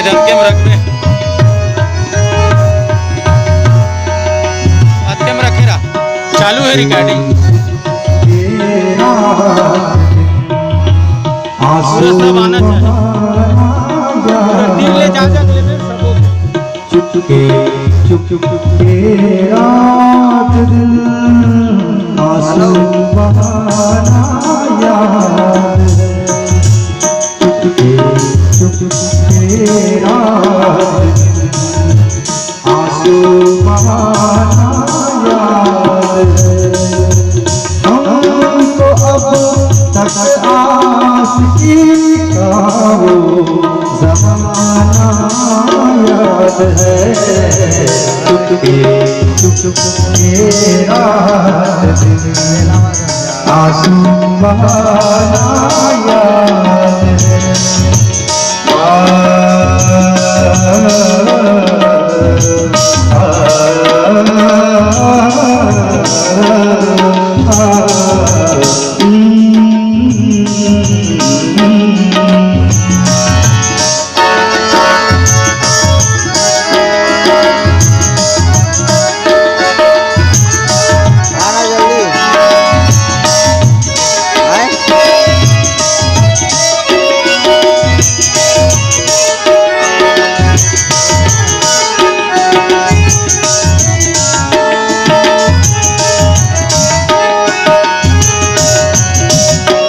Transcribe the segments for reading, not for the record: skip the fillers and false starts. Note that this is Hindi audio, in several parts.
के में रख में के में रखेरा चालू है रिकॉर्डिंग पूरा सब आना चाहिए दिल ले जा जा ले सब चुप के रात दिन आंसू बहाना याद चुप के रात दिन आंसू बहाना याद हमको अब तक आशिकी का वो ज़माना याद है चुप के रात दिन आंसू बहाना याद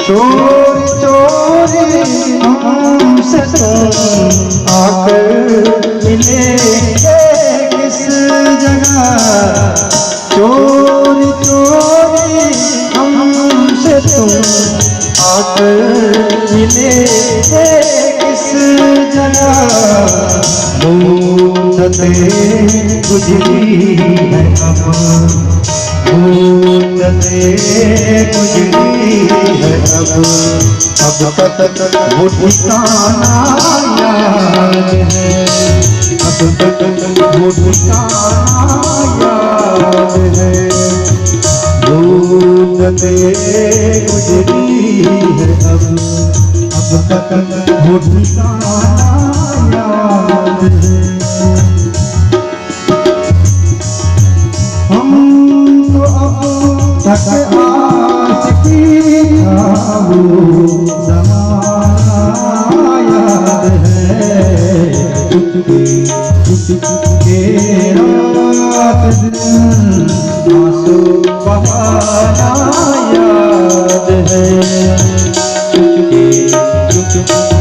चोरी हमसे तुम आकर मिले किस जगह चोरी हमसे तुम आकर मिले किस जगह मुद्दतें गुजरी है मुद्दतें गुजरी है अब तक वो ठिकाना याद है अब तक वो ठिकाना याद है मुद्दतें गुजरी है अब तक वो ठिकाना याद है तक आशिकी का वो ज़माना याद है चुप के रात दिन आंसू बहाना याद है चुप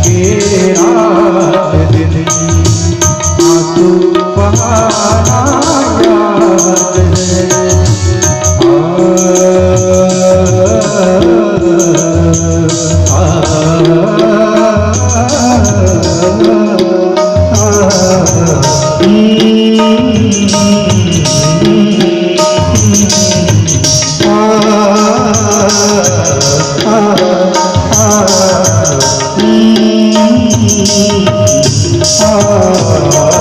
के रात दिन आंसू बहाना याद है ah